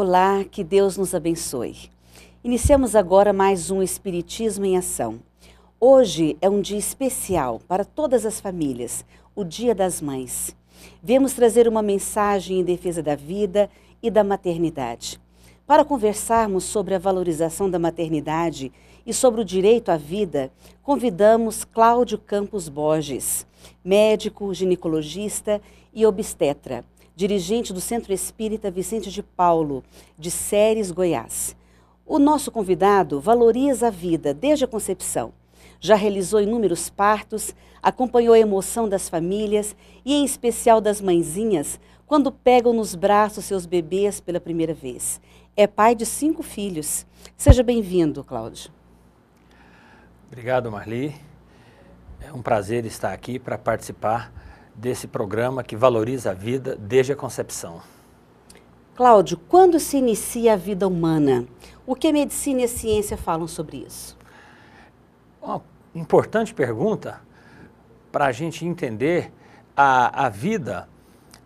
Olá, que Deus nos abençoe. Iniciamos agora mais um Espiritismo em Ação. Hoje é um dia especial para todas as famílias, o Dia das Mães. Viemos trazer uma mensagem em defesa da vida e da maternidade. Para conversarmos sobre a valorização da maternidade e sobre o direito à vida, convidamos Cláudio Campos Borges, médico, ginecologista e obstetra, dirigente do Centro Espírita Vicente de Paulo, de Ceres, Goiás. O nosso convidado valoriza a vida desde a concepção. Já realizou inúmeros partos, acompanhou a emoção das famílias e, em especial, das mãezinhas, quando pegam nos braços seus bebês pela primeira vez. É pai de 5 filhos. Seja bem-vindo, Cláudio. Obrigado, Marli. É um prazer estar aqui para participar desse programa que valoriza a vida desde a concepção. Cláudio, quando se inicia a vida humana? O que a medicina e a ciência falam sobre isso? Uma importante pergunta para a gente entender a vida,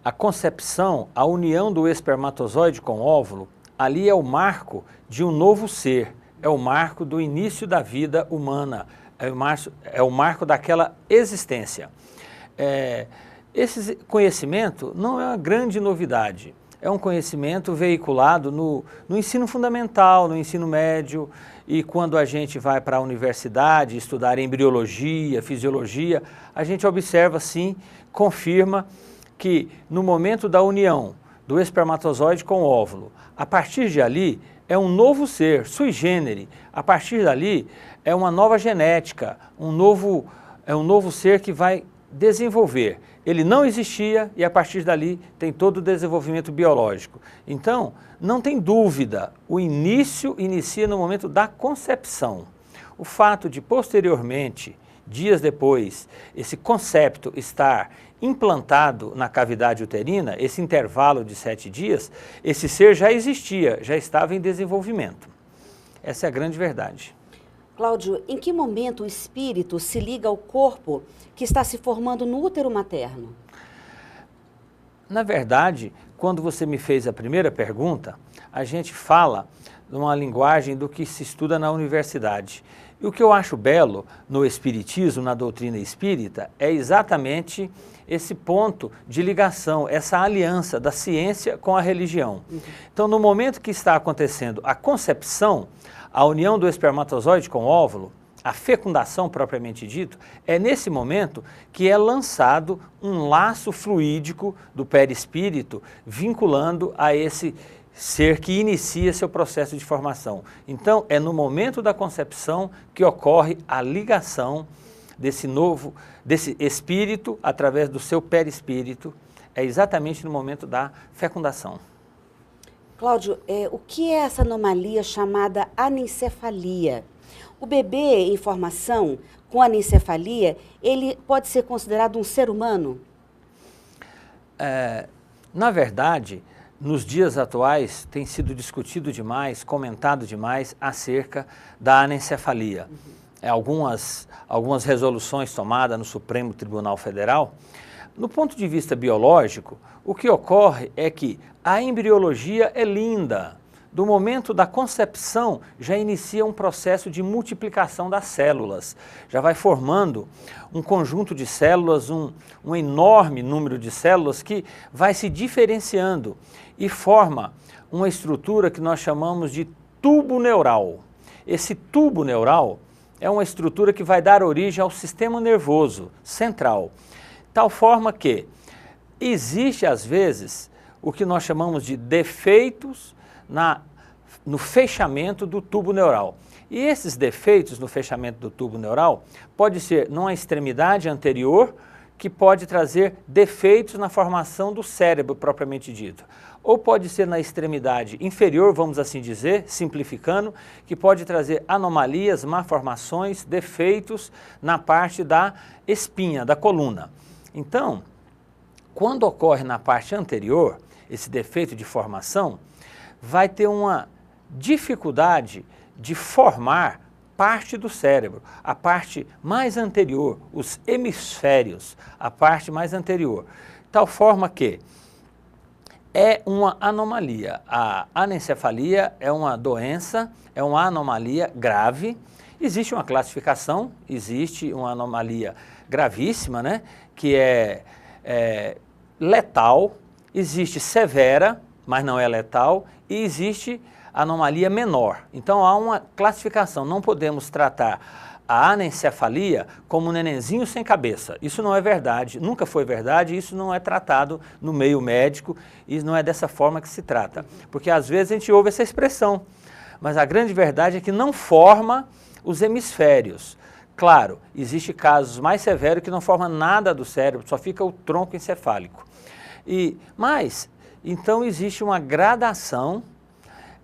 a concepção, a união do espermatozoide com o óvulo. Ali é o marco de um novo ser, é o marco do início da vida humana, é o marco daquela existência. Esse conhecimento não é uma grande novidade, é um conhecimento veiculado no ensino fundamental, no ensino médio, e quando a gente vai para a universidade estudar embriologia, fisiologia, a gente observa sim, confirma que no momento da união do espermatozoide com o óvulo, a partir de ali é um novo ser, sui generis, a partir dali é uma nova genética, é um novo ser que vai desenvolver. Ele não existia e a partir dali tem todo o desenvolvimento biológico. Então, não tem dúvida, o início inicia no momento da concepção. O fato de posteriormente, dias depois, esse concepto estar implantado na cavidade uterina, esse intervalo de 7 dias, esse ser já existia, já estava em desenvolvimento. Essa é a grande verdade. Cláudio, em que momento o espírito se liga ao corpo que está se formando no útero materno? Na verdade, quando você me fez a primeira pergunta, a gente fala numa linguagem do que se estuda na universidade. E o que eu acho belo no espiritismo, na doutrina espírita, é exatamente esse ponto de ligação, essa aliança da ciência com a religião. Então, no momento que está acontecendo a concepção, a união do espermatozoide com o óvulo, a fecundação propriamente dito, é nesse momento que é lançado um laço fluídico do perispírito vinculando a esse ser que inicia seu processo de formação. Então, é no momento da concepção que ocorre a ligação desse espírito através do seu perispírito, é exatamente no momento da fecundação. Cláudio, o que é essa anomalia chamada anencefalia? O bebê em formação com anencefalia, ele pode ser considerado um ser humano? Na verdade, nos dias atuais tem sido discutido demais, comentado demais acerca da anencefalia. Algumas resoluções tomadas no Supremo Tribunal Federal. No ponto de vista biológico, o que ocorre é que a embriologia é linda. Do momento da concepção, já inicia um processo de multiplicação das células. Já vai formando um conjunto de células, um enorme número de células que vai se diferenciando e forma uma estrutura que nós chamamos de tubo neural. Esse tubo neural é uma estrutura que vai dar origem ao sistema nervoso central. Tal forma que existe, às vezes, o que nós chamamos de defeitos no fechamento do tubo neural. E esses defeitos no fechamento do tubo neural pode ser numa extremidade anterior, que pode trazer defeitos na formação do cérebro propriamente dito. Ou pode ser na extremidade inferior, vamos assim dizer, simplificando, que pode trazer anomalias, malformações, defeitos na parte da espinha, da coluna. Então, quando ocorre na parte anterior, esse defeito de formação, vai ter uma dificuldade de formar parte do cérebro, a parte mais anterior, os hemisférios, a parte mais anterior. Tal forma que É uma anomalia. A anencefalia é uma doença, é uma anomalia grave. Existe uma classificação, existe uma anomalia gravíssima, né, que é letal, existe severa, mas não é letal, e existe anomalia menor. Então há uma classificação, não podemos tratar a anencefalia como um nenenzinho sem cabeça. Isso não é verdade, nunca foi verdade, isso não é tratado no meio médico, e não é dessa forma que se trata. Porque às vezes a gente ouve essa expressão, mas a grande verdade é que não forma os hemisférios. Claro, existe casos mais severos que não forma nada do cérebro, só fica o tronco encefálico. Mas, então existe uma gradação,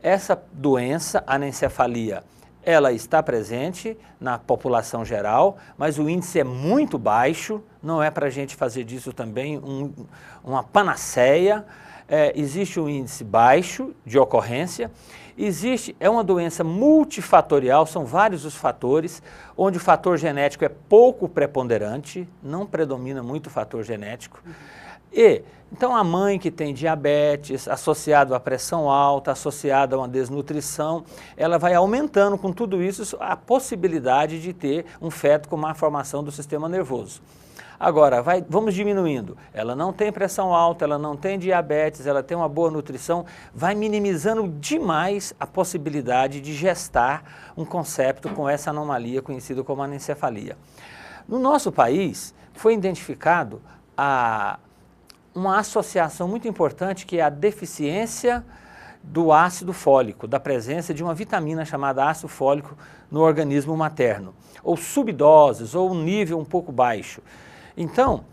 essa doença, a anencefalia, ela está presente na população geral, mas o índice é muito baixo, não é para a gente fazer disso também uma panaceia, existe um índice baixo de ocorrência, é uma doença multifatorial, são vários os fatores, onde o fator genético é pouco preponderante, não predomina muito o fator genético. Então a mãe que tem diabetes, associado à pressão alta, associado a uma desnutrição, ela vai aumentando com tudo isso a possibilidade de ter um feto com má formação do sistema nervoso. Agora, vamos diminuindo. Ela não tem pressão alta, ela não tem diabetes, ela tem uma boa nutrição, vai minimizando demais a possibilidade de gestar um concepto com essa anomalia conhecida como anencefalia. No nosso país, foi identificado uma associação muito importante que é a deficiência do ácido fólico, da presença de uma vitamina chamada ácido fólico no organismo materno, ou subdoses, ou um nível um pouco baixo. Então,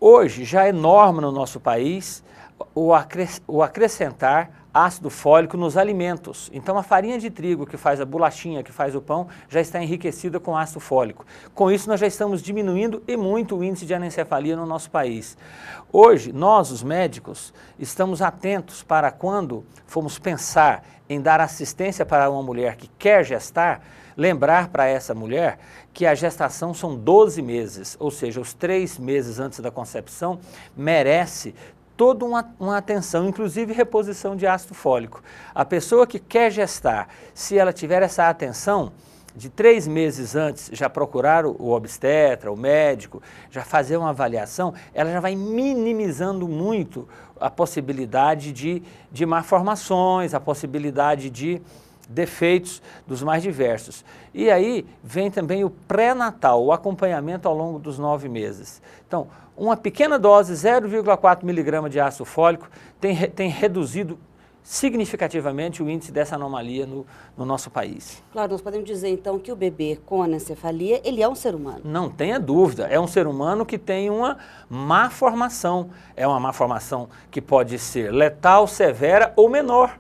hoje já é norma no nosso país o acrescentar ácido fólico nos alimentos. Então a farinha de trigo que faz a bolachinha, que faz o pão, já está enriquecida com ácido fólico. Com isso nós já estamos diminuindo e muito o índice de anencefalia no nosso país. Hoje, nós, os médicos, estamos atentos para quando formos pensar em dar assistência para uma mulher que quer gestar, lembrar para essa mulher que a gestação são 12 meses, ou seja, os 3 meses antes da concepção merece toda uma atenção, inclusive reposição de ácido fólico. A pessoa que quer gestar, se ela tiver essa atenção, de 3 meses antes já procurar o obstetra, o médico, já fazer uma avaliação, ela já vai minimizando muito a possibilidade de malformações, a possibilidade de defeitos dos mais diversos. E aí vem também o pré-natal, o acompanhamento ao longo dos 9 meses. Então, uma pequena dose, 0,4 miligrama de ácido fólico, tem reduzido significativamente o índice dessa anomalia no nosso país. Claro, nós podemos dizer então que o bebê com anencefalia, ele é um ser humano. Não tenha dúvida, é um ser humano que tem uma má formação. É uma má formação que pode ser letal, severa ou menor.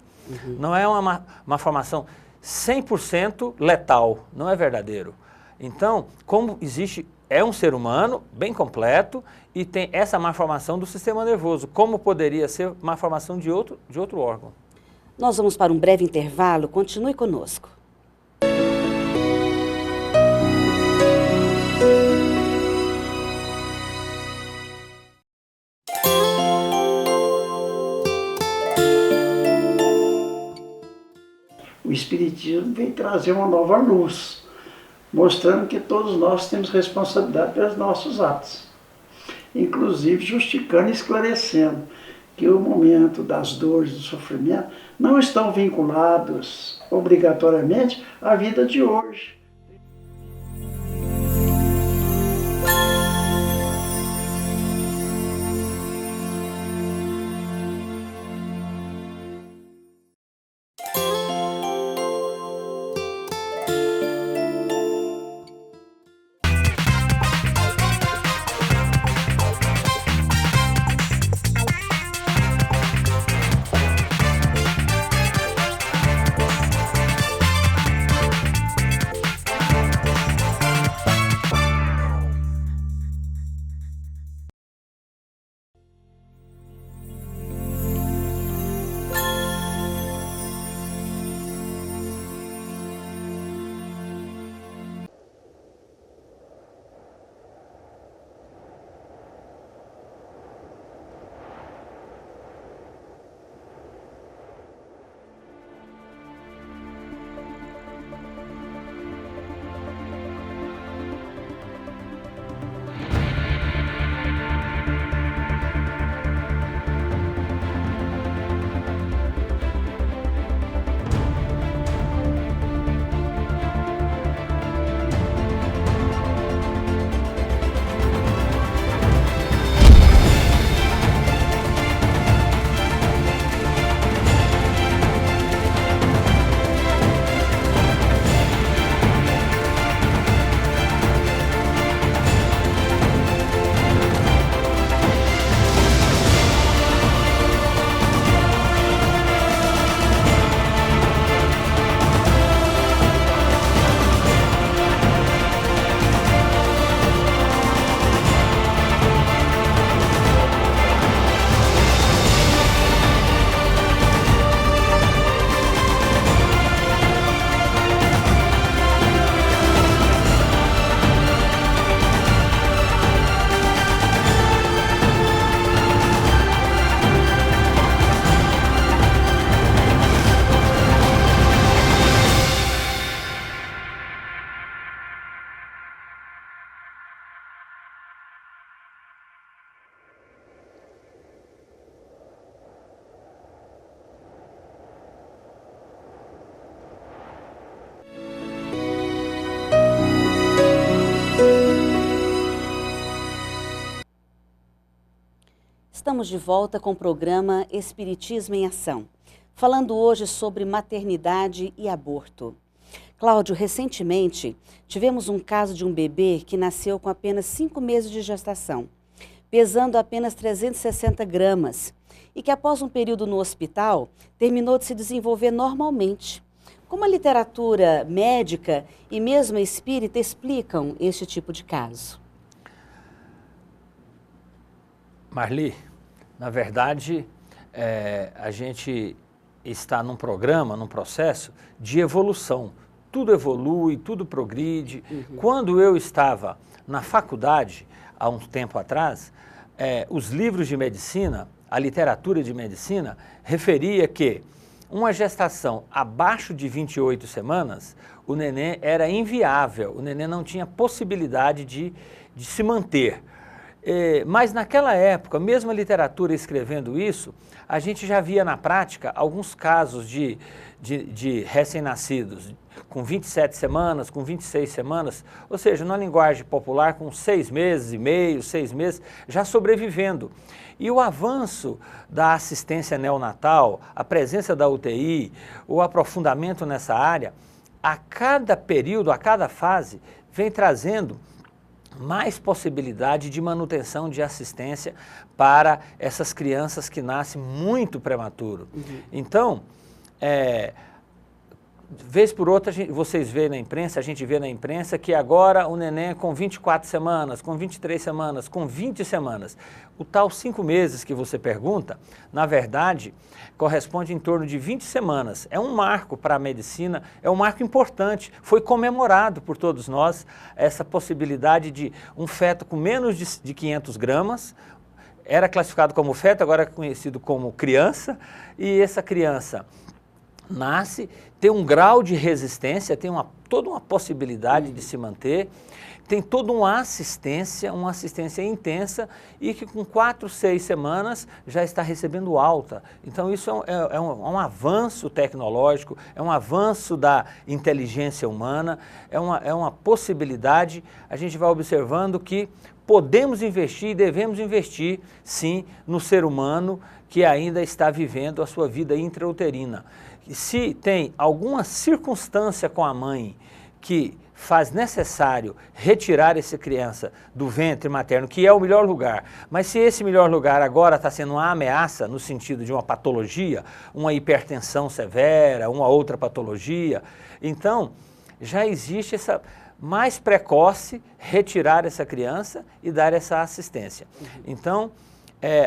Não é uma malformação 100% letal, não é verdadeiro. Então, como existe, é um ser humano bem completo e tem essa malformação do sistema nervoso, como poderia ser malformação de outro órgão. Nós vamos para um breve intervalo, continue conosco. O Espiritismo vem trazer uma nova luz, mostrando que todos nós temos responsabilidade pelos nossos atos, inclusive justificando e esclarecendo que o momento das dores, do sofrimento, não estão vinculados obrigatoriamente à vida de hoje. Estamos de volta com o programa Espiritismo em Ação, falando hoje sobre maternidade e aborto. Cláudio, recentemente tivemos um caso de um bebê que nasceu com apenas 5 meses de gestação, pesando apenas 360 gramas, e que após um período no hospital, terminou de se desenvolver normalmente. Como a literatura médica e mesmo a espírita explicam este tipo de caso? Marli, na verdade, a gente está num programa, num processo de evolução. Tudo evolui, tudo progride. Quando eu estava na faculdade, há um tempo atrás, os livros de medicina, a literatura de medicina, referia que uma gestação abaixo de 28 semanas, o neném era inviável, o neném não tinha possibilidade de se manter. Mas naquela época, mesmo a literatura escrevendo isso, a gente já via na prática alguns casos de recém-nascidos com 27 semanas, com 26 semanas, ou seja, na linguagem popular, com 6 meses e meio, 6 meses, já sobrevivendo. E o avanço da assistência neonatal, a presença da UTI, o aprofundamento nessa área, a cada período, a cada fase, vem trazendo mais possibilidade de manutenção de assistência para essas crianças que nascem muito prematuro. Então, vez por outra, vocês veem na imprensa, a gente vê na imprensa que agora o neném com 24 semanas, com 23 semanas, com 20 semanas. O tal 5 meses que você pergunta, na verdade, corresponde em torno de 20 semanas. É um marco para a medicina, é um marco importante. Foi comemorado por todos nós essa possibilidade de um feto com menos de 500 gramas, era classificado como feto, agora é conhecido como criança, e essa criança nasce, tem um grau de resistência, tem toda uma possibilidade de se manter, tem toda uma assistência intensa e que com 4, 6 semanas já está recebendo alta. Então isso é um avanço tecnológico, é um avanço da inteligência humana, é uma possibilidade. A gente vai observando que podemos investir e devemos investir, sim, no ser humano que ainda está vivendo a sua vida intrauterina. Se tem alguma circunstância com a mãe que faz necessário retirar essa criança do ventre materno, que é o melhor lugar, mas se esse melhor lugar agora está sendo uma ameaça no sentido de uma patologia, uma hipertensão severa, uma outra patologia, então já existe essa mais precoce retirar essa criança e dar essa assistência. Então,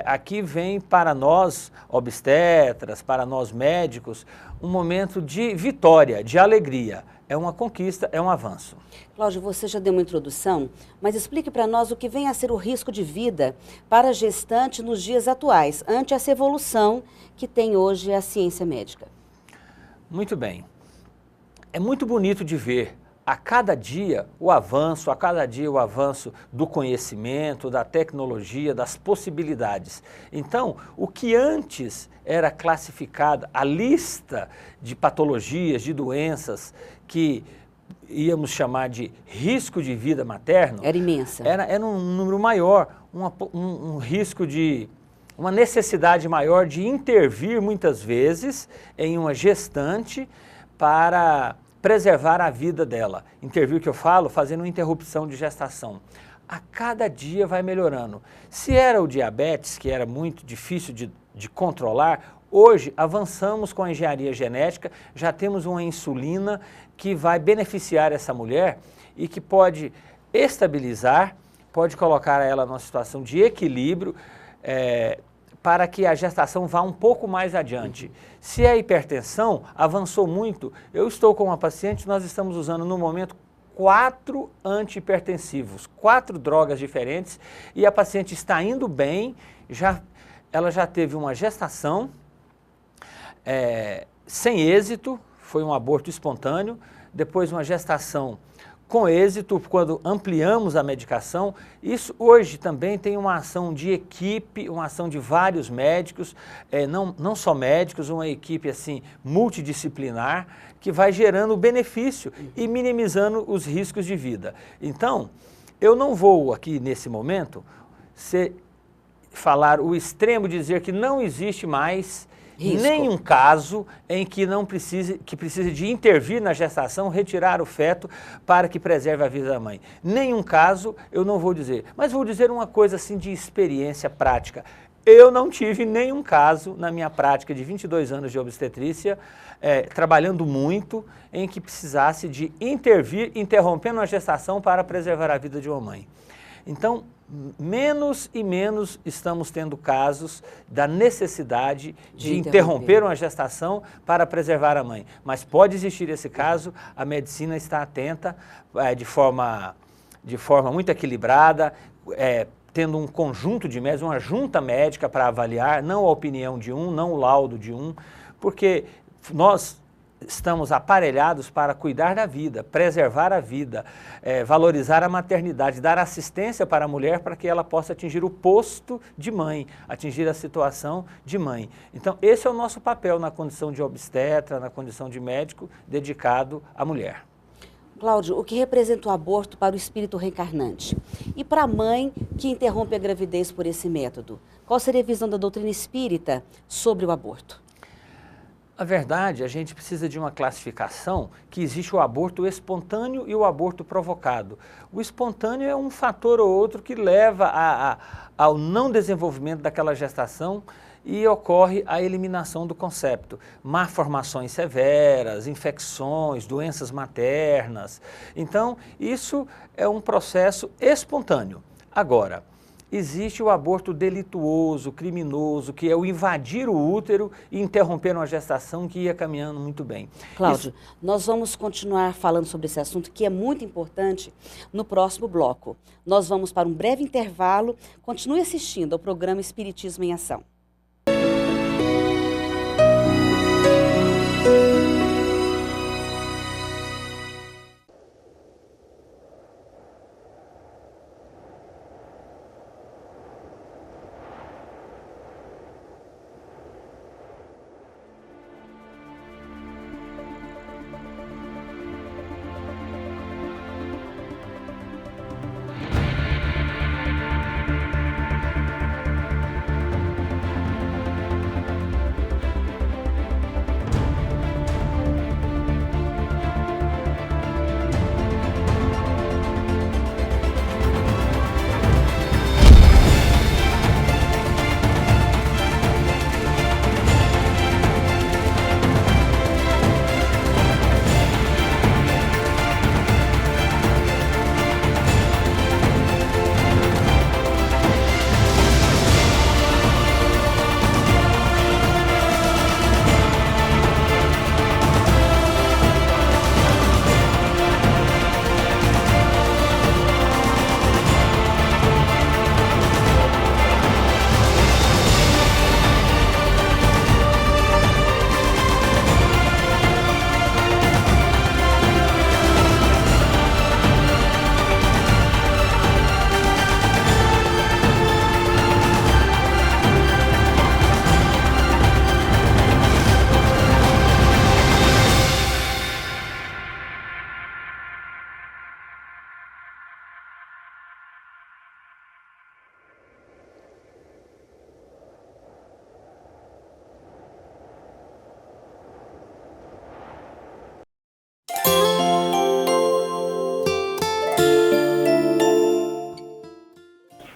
aqui vem para nós obstetras, para nós médicos, um momento de vitória, de alegria. É uma conquista, é um avanço. Cláudio, você já deu uma introdução, mas explique para nós o que vem a ser o risco de vida para a gestante nos dias atuais, ante essa evolução que tem hoje a ciência médica. Muito bem. É muito bonito de ver a cada dia o avanço, do conhecimento, da tecnologia, das possibilidades. Então, o que antes era classificado, a lista de patologias, de doenças que íamos chamar de risco de vida materno, era imensa. Era um número maior, um risco de uma necessidade maior de intervir muitas vezes em uma gestante para preservar a vida dela. Intervir, que eu falo, fazendo uma interrupção de gestação. A cada dia vai melhorando. Se era o diabetes, que era muito difícil de controlar, hoje avançamos com a engenharia genética, já temos uma insulina que vai beneficiar essa mulher e que pode estabilizar, pode colocar ela numa situação de equilíbrio, para que a gestação vá um pouco mais adiante. Se a hipertensão avançou muito, eu estou com uma paciente, nós estamos usando no momento 4 antihipertensivos, 4 drogas diferentes, e a paciente está indo bem, ela já teve uma gestação sem êxito, foi um aborto espontâneo, depois uma gestação com êxito quando ampliamos a medicação. Isso hoje também tem uma ação de equipe, uma ação de vários médicos, não só médicos, uma equipe assim multidisciplinar que vai gerando benefício e minimizando os riscos de vida. Então, eu não vou aqui nesse momento falar o extremo de dizer que não existe mais risco. Nenhum caso em que precise de intervir na gestação, retirar o feto para que preserve a vida da mãe. Nenhum caso eu não vou dizer, mas vou dizer uma coisa assim de experiência prática. Eu não tive nenhum caso na minha prática de 22 anos de obstetrícia, trabalhando muito, em que precisasse de intervir, interrompendo a gestação para preservar a vida de uma mãe. Então, menos e menos estamos tendo casos da necessidade de interromper uma gestação para preservar a mãe. Mas pode existir esse caso, a medicina está atenta de forma muito equilibrada, tendo um conjunto de médicos, uma junta médica para avaliar, não a opinião de um, não o laudo de um, porque nós estamos aparelhados para cuidar da vida, preservar a vida, valorizar a maternidade, dar assistência para a mulher para que ela possa atingir o posto de mãe, atingir a situação de mãe. Então, esse é o nosso papel na condição de obstetra, na condição de médico dedicado à mulher. Cláudio, o que representa o aborto para o espírito reencarnante? E para a mãe que interrompe a gravidez por esse método? Qual seria a visão da doutrina espírita sobre o aborto? Na verdade, a gente precisa de uma classificação que existe o aborto espontâneo e o aborto provocado. O espontâneo é um fator ou outro que leva ao não desenvolvimento daquela gestação e ocorre a eliminação do concepto. Malformações severas, infecções, doenças maternas. Então, isso é um processo espontâneo. Agora, existe o aborto delituoso, criminoso, que é o invadir o útero e interromper uma gestação que ia caminhando muito bem. Cláudio, nós vamos continuar falando sobre esse assunto, que é muito importante, no próximo bloco. Nós vamos para um breve intervalo. Continue assistindo ao programa Espiritismo em Ação.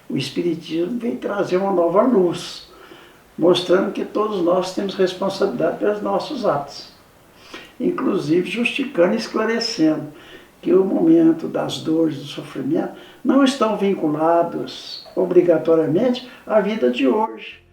O Espiritismo vem trazer uma nova luz, mostrando que todos nós temos responsabilidade pelos nossos atos, inclusive justificando e esclarecendo que o momento das dores, do sofrimento, não estão vinculados obrigatoriamente à vida de hoje.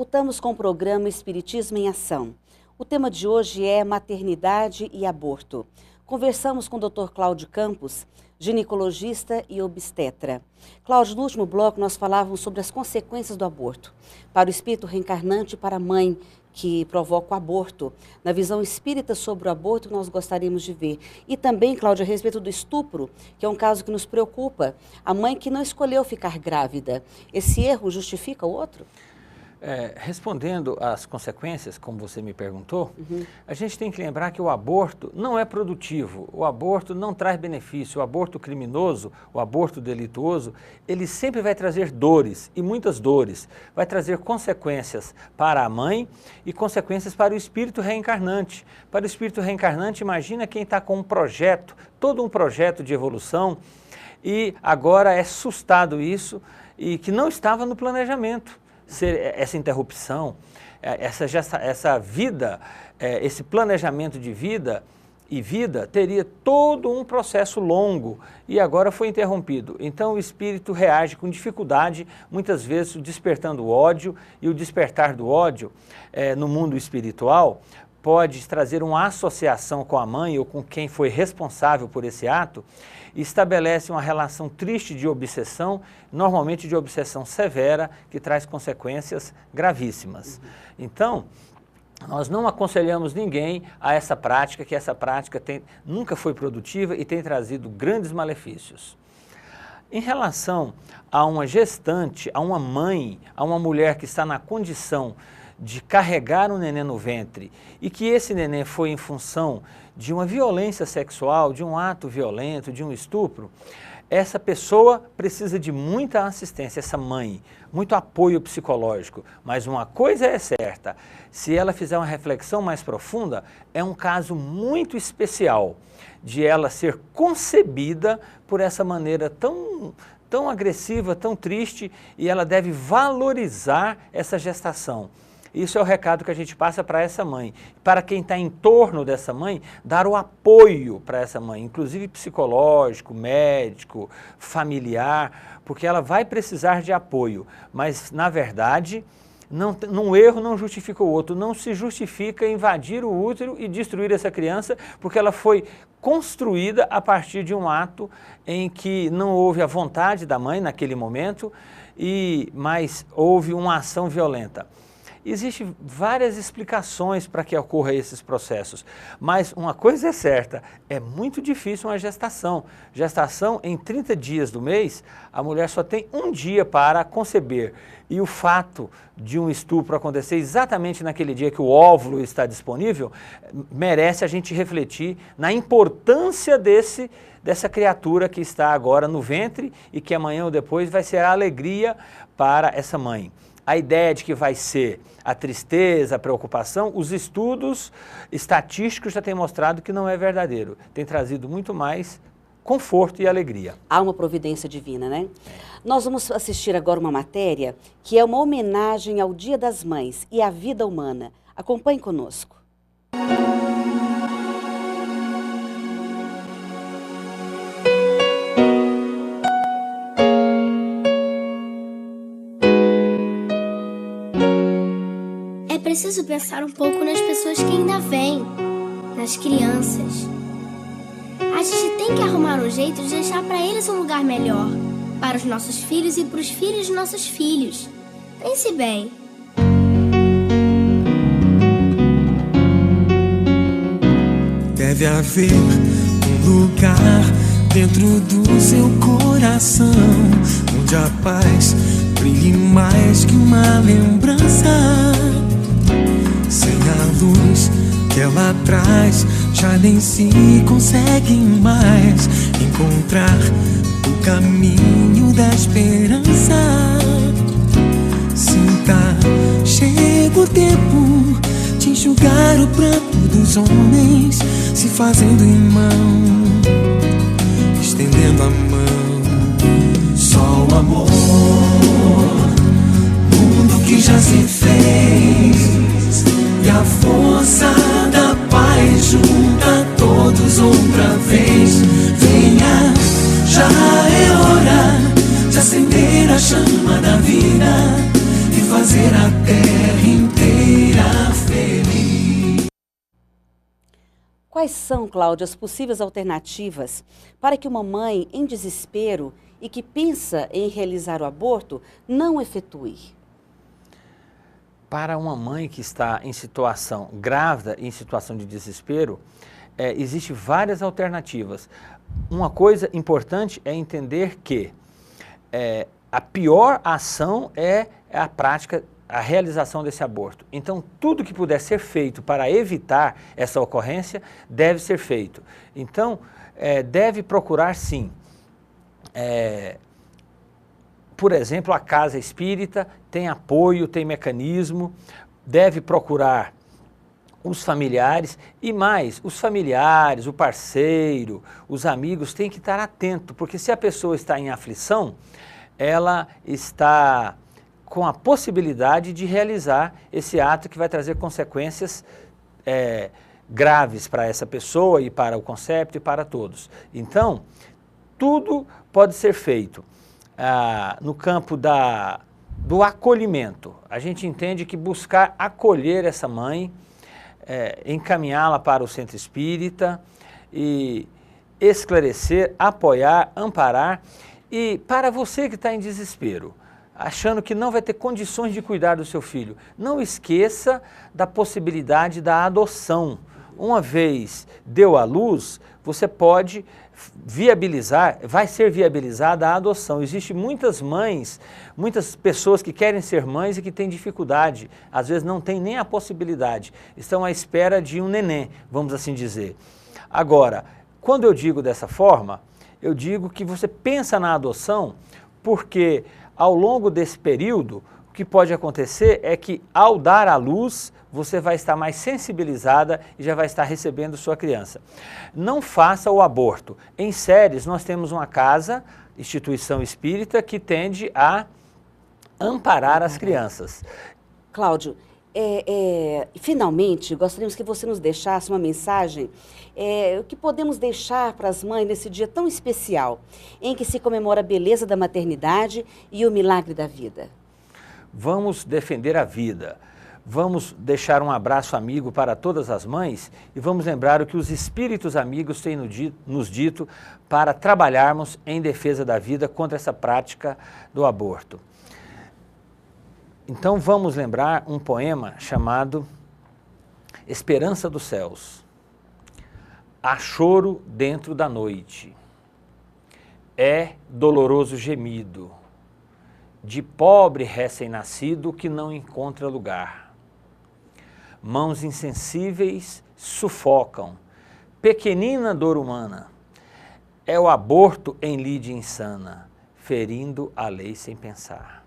voltamos com o programa Espiritismo em Ação. O tema de hoje é maternidade e aborto. Conversamos com o Dr. Cláudio Campos, ginecologista e obstetra. Cláudio, no último bloco nós falávamos sobre as consequências do aborto para o espírito reencarnante e para a mãe que provoca o aborto. Na visão espírita sobre o aborto, nós gostaríamos de ver. E também, Cláudia, a respeito do estupro, que é um caso que nos preocupa. A mãe que não escolheu ficar grávida. Esse erro justifica o outro? Respondendo às consequências, como você me perguntou, a gente tem que lembrar que o aborto não é produtivo, o aborto não traz benefício, o aborto criminoso, o aborto delituoso, ele sempre vai trazer dores, e muitas dores, vai trazer consequências para a mãe e consequências para o espírito reencarnante. Para o espírito reencarnante, imagina quem está com um projeto, todo um projeto de evolução, e agora é sustado isso, e que não estava no planejamento. Essa interrupção, essa vida, esse planejamento de vida e vida teria todo um processo longo e agora foi interrompido. Então o espírito reage com dificuldade, muitas vezes despertando o ódio, e o despertar do ódio no mundo espiritual pode trazer uma associação com a mãe ou com quem foi responsável por esse ato, e estabelece uma relação triste de obsessão, normalmente de obsessão severa, que traz consequências gravíssimas. Então, nós não aconselhamos ninguém a essa prática, que essa prática nunca foi produtiva e tem trazido grandes malefícios. Em relação a uma gestante, a uma mãe, a uma mulher que está na condição de carregar um neném no ventre e que esse neném foi em função de uma violência sexual, de um ato violento, de um estupro, essa pessoa precisa de muita assistência, essa mãe, muito apoio psicológico. Mas uma coisa é certa, se ela fizer uma reflexão mais profunda, é um caso muito especial de ela ser concebida por essa maneira tão agressiva, tão triste, e ela deve valorizar essa gestação. Isso é o recado que a gente passa para essa mãe. Para quem está em torno dessa mãe, dar o apoio para essa mãe, inclusive psicológico, médico, familiar, porque ela vai precisar de apoio. Mas, na verdade, um erro não justifica o outro. Não se justifica invadir o útero e destruir essa criança, porque ela foi construída a partir de um ato em que não houve a vontade da mãe naquele momento, mas houve uma ação violenta. Existem várias explicações para que ocorra esses processos, mas uma coisa é certa, é muito difícil uma gestação. Gestação, em 30 dias do mês, a mulher só tem um dia para conceber. E o fato de um estupro acontecer exatamente naquele dia que o óvulo está disponível, merece a gente refletir na importância dessa criatura que está agora no ventre e que amanhã ou depois vai ser a alegria para essa mãe. A ideia de que vai ser a tristeza, a preocupação, os estudos estatísticos já têm mostrado que não é verdadeiro. Tem trazido muito mais conforto e alegria. Há uma providência divina, né? Nós vamos assistir agora uma matéria que é uma homenagem ao Dia das Mães e à vida humana. Acompanhe conosco. É preciso pensar um pouco nas pessoas que ainda vêm, nas crianças. A gente tem que arrumar um jeito de deixar para eles um lugar melhor, para os nossos filhos e para os filhos dos nossos filhos. Pense bem. Deve haver um lugar dentro do seu coração, onde a paz brilhe mais que uma lembrança. Sem a luz que ela traz, já nem se consegue mais encontrar o caminho da esperança. Sinta, chega o tempo de enxugar o pranto dos homens, se fazendo irmão, estendendo a mão. Só o amor, mundo que já se fez, e a força da paz junta todos outra vez. Venha, já é hora de acender a chama da vida e fazer a terra quais são, Cláudia, as possíveis alternativas para que uma mãe em desespero e que pensa em realizar o aborto não efetue? Para uma mãe que está em situação grávida, em situação de desespero, existem várias alternativas. Uma coisa importante é entender que a pior ação é a prática, a realização desse aborto. Então, tudo que puder ser feito para evitar essa ocorrência deve ser feito. Então, deve procurar sim. Por exemplo, a casa espírita tem apoio, tem mecanismo, deve procurar os familiares e mais, os familiares, o parceiro, os amigos têm que estar atentos, porque se a pessoa está em aflição, ela está com a possibilidade de realizar esse ato que vai trazer consequências graves para essa pessoa e para o concepto e para todos. Então, tudo pode ser feito no campo do acolhimento. A gente entende que buscar acolher essa mãe, encaminhá-la para o centro espírita e esclarecer, apoiar, amparar. E para você que está em desespero, achando que não vai ter condições de cuidar do seu filho, não esqueça da possibilidade da adoção. Uma vez deu à luz, você pode viabilizar, vai ser viabilizada a adoção. Existem muitas mães, muitas pessoas que querem ser mães e que têm dificuldade, às vezes não têm nem a possibilidade, estão à espera de um neném, vamos assim dizer. Agora, quando eu digo dessa forma, eu digo que você pensa na adoção porque ao longo desse período, o que pode acontecer é que ao dar à luz, você vai estar mais sensibilizada e já vai estar recebendo sua criança. Não faça o aborto. Em Séries, nós temos uma casa, instituição espírita, que tende a amparar as crianças. Cláudio, finalmente, gostaríamos que você nos deixasse uma mensagem, o que podemos deixar para as mães nesse dia tão especial, em que se comemora a beleza da maternidade e o milagre da vida. Vamos defender a vida. Vamos deixar um abraço amigo para todas as mães e vamos lembrar o que os espíritos amigos têm nos dito para trabalharmos em defesa da vida contra essa prática do aborto. Então vamos lembrar um poema chamado Esperança dos Céus. Há choro dentro da noite, é doloroso gemido de pobre recém-nascido que não encontra lugar. Mãos insensíveis sufocam, pequenina dor humana. É o aborto em lide insana, ferindo a lei sem pensar.